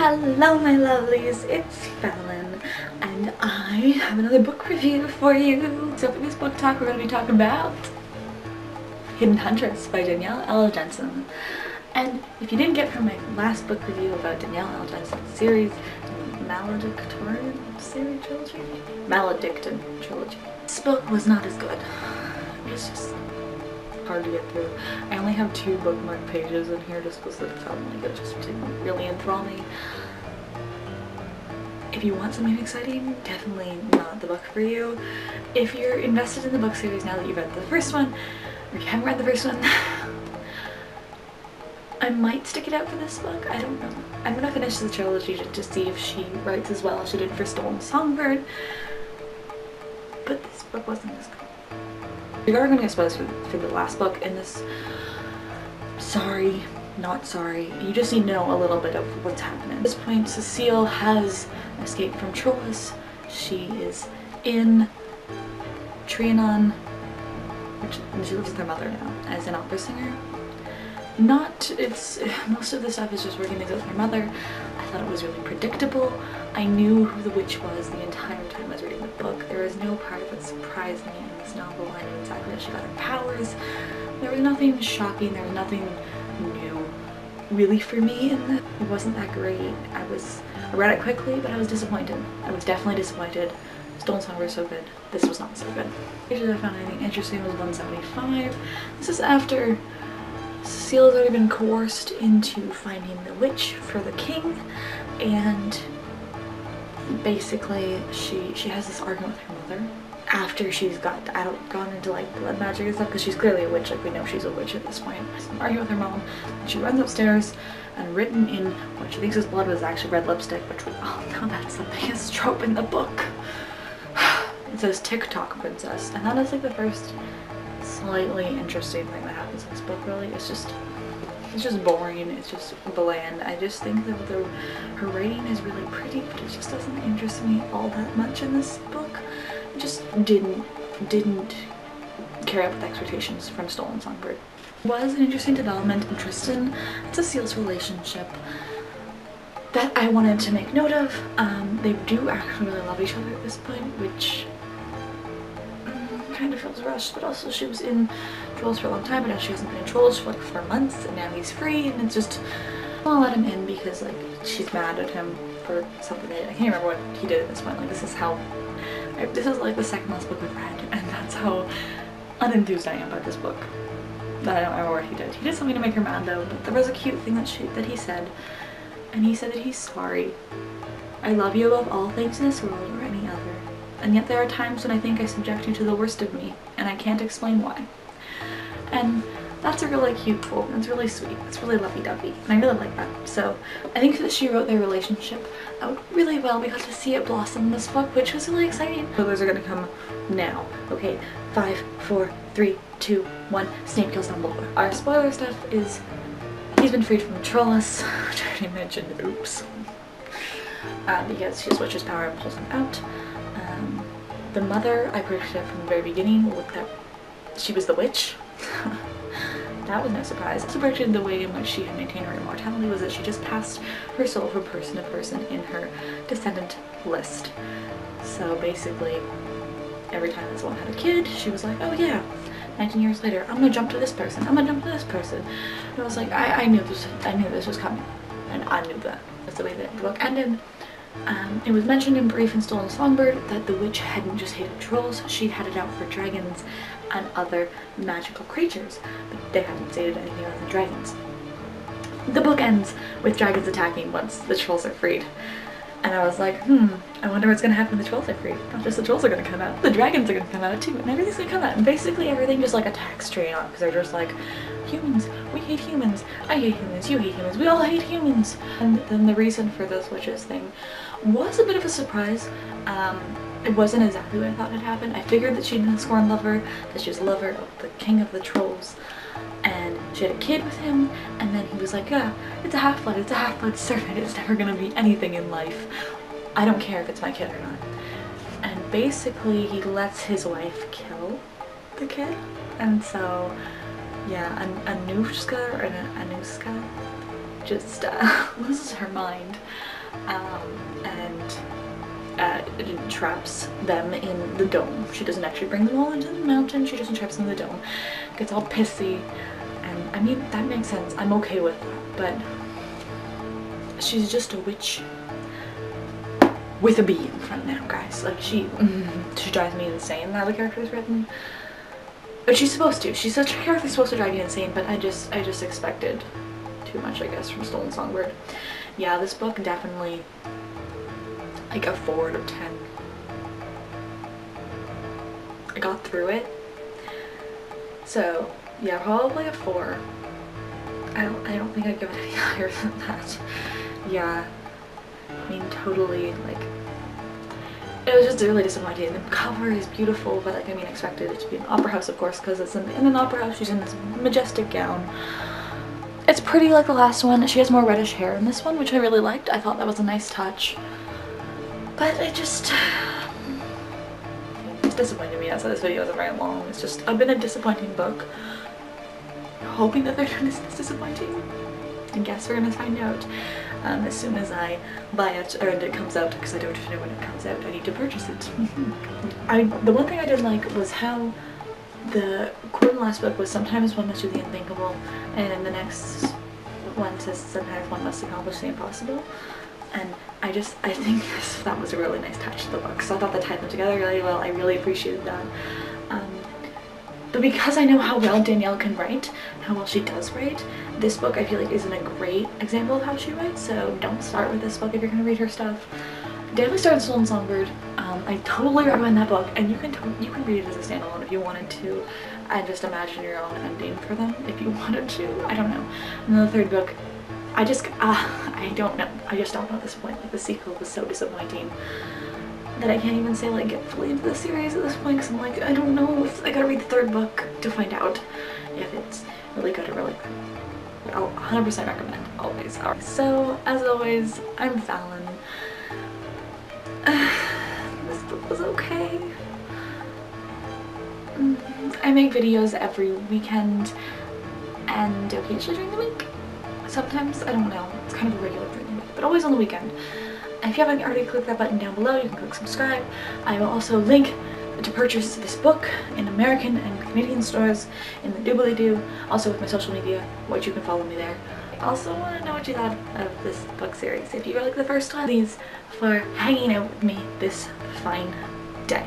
Hello my lovelies, it's Fallon and I have another book review for you. So for this book talk we're going to be talking about Hidden Huntress by Danielle Jensen. And if you didn't get from my last book review about Danielle Jensen's series, Maledictorian series trilogy? Maledictin trilogy. This book was not as good. It was just hard to get through. I only have 2 bookmark pages in here just because it felt like it just didn't really enthrall me. If you want something exciting, definitely not the book for you. If you're invested in the book series now that you've read the first one, or you haven't read the first one, I might stick it out for this book. I don't know. I'm gonna finish the trilogy to see if she writes as well as she did for Stolen Songbird, but this book wasn't as good. We are going to get spoilers for the last book in this. Sorry, not sorry. You just need to know a little bit of what's happening. At this point, Cecile has escaped from Troas. She is in Trianon, and she lives with her mother now as an opera singer. Most of the stuff is just working things out with her mother. I thought it was really predictable. I knew who the witch was the entire time I was reading the book. There was no part that surprised me in this novel. I knew exactly how she got her powers. There was nothing shocking, there was nothing new really for me in this. It wasn't that great. I read it quickly, but I was disappointed. I was definitely disappointed. Stolen Songbird was so good. This was not so good. The pages I found anything interesting was 175. This is after Cecile has already been coerced into finding the witch for the king, and basically she has this argument with her mother after she's gone into like blood magic and stuff, because she's clearly a witch. Like, we know she's a witch at this point. She's arguing with her mom, and she runs upstairs, and written in what she thinks is blood was actually red lipstick, which was, oh no, that's the biggest trope in the book. It says TikTok princess, and that is like the first slightly interesting thing that happens in this book. Really, it's just boring. It's just bland. I just think that her writing is really pretty, but it just doesn't interest me all that much in this book. It just didn't carry up with expectations from Stolen Songbird. It was an interesting development in Tristan and Cecile's relationship that I wanted to make note of. They do actually really love each other at this point, which kind of feels rushed, but also she was in Trolls for a long time, but now she hasn't been in Trolls for like 4 months, and now he's free, and it's just, I'll let him in because like she's mad at him for something that I can't remember what he did at this point. Like, this is like the second last book I've read, and that's how unenthused I am about this book. I don't remember what he did. He did something to make her mad though, but there was a cute thing that he said, and he said that he's sorry. I love you above all things in this world or any other. And yet there are times when I think I subject you to the worst of me, and I can't explain why. And that's a really cute quote. It's really sweet. It's really lovey-dovey, and I really like that. So I think that she wrote their relationship out really well. We got to see it blossom in this book, which was really exciting. Spoilers are gonna come now. Okay, 5, 4, 3, 2, 1. Snape kills Dumbledore. Our spoiler stuff is he's been freed from Trollus, which I already mentioned. Oops. Because she switches power and pulls him out. The mother, I predicted from the very beginning, looked that she was the witch. That was no surprise. I also predicted the way in which she had maintained her immortality was that she just passed her soul from person to person in her descendant list. So basically, every time this one had a kid, she was like, oh yeah, 19 years later, I'm gonna jump to this person, I'm gonna jump to this person. And I was like, I knew this was coming, and I knew that. That's the way that the book ended. It was mentioned in brief in Stolen Songbird that the witch hadn't just hated trolls, she had it out for dragons and other magical creatures, but they hadn't stated anything other than dragons. The book ends with dragons attacking once the trolls are freed. And I was like, I wonder what's gonna happen when the trolls are freed. Not just the trolls are gonna come out, the dragons are gonna come out too, and everything's gonna come out. And basically everything just like attacks Trianon, because they're just like, humans, we hate humans, I hate humans, you hate humans, we all hate humans. And then the reason for this witches thing was a bit of a surprise. It wasn't exactly what I thought had happened. I figured that she didn't scorn lover, that she was a lover of the king of the trolls, and she had a kid with him, and then he was like, yeah, it's a half-blood servant, it's never gonna be anything in life. I don't care if it's my kid or not. And basically he lets his wife kill the kid, and so yeah, Anushka just loses her mind. and traps them in the dome. She doesn't actually bring them all into the mountain, she just traps them in the dome. Gets all pissy, and I mean, that makes sense. I'm okay with that, but she's just a witch with a B in front now, guys. Like, she drives me insane how the character is written. But she's supposed to. She's such a character supposed to drive you insane, but I just expected too much, I guess, from Stolen Songbird. Yeah, this book definitely like a 4 out of 10. I got through it. So yeah, probably a 4. I don't think I'd give it any higher than that. Yeah. I mean, totally, like, it was just really disappointing. The cover is beautiful, but like, I mean, expected it to be an opera house, of course, because it's in an opera house. She's in this majestic gown. It's pretty like the last one. She has more reddish hair in this one, which I really liked. I thought that was a nice touch. But it's disappointing me. That's why this video isn't very long. It's just, I've been a disappointing book. Hoping that they're not as disappointing. I guess we're gonna find out as soon as I buy it, or it comes out, because I don't know when it comes out. I need to purchase it. The one thing I did like was how the quote in the last book was, sometimes one must do the unthinkable, and in the next one says sometimes one must accomplish the impossible. And I think that was a really nice touch to the book, so I thought they tied them together really well. I really appreciated that. But because I know how well Danielle can write, how well she does write, this book I feel like isn't a great example of how she writes, so don't start with this book if you're going to read her stuff. Definitely start with Stolen Songbird. I totally recommend that book, and you can read it as a standalone if you wanted to, and just imagine your own ending for them if you wanted to. I don't know. And then the third book, I don't know. I just don't know at this point. Like, the sequel was so disappointing that I can't even say like get fully into the series at this point, because I'm like, I don't know. I gotta read the third book to find out if it's really good or really good. I'll 100% recommend, always. So, as always, I'm Fallon. This book was okay. I make videos every weekend and occasionally during the week. Sometimes, I don't know, it's kind of a regular during the week, but always on the weekend. And if you haven't already clicked that button down below, you can click subscribe. I will also link to purchase this book in American and Canadian stores in the doobly-doo, also with my social media, which you can follow me there. I also want to know what you thought of this book series. If you were like the first one, please for hanging out with me this fine day.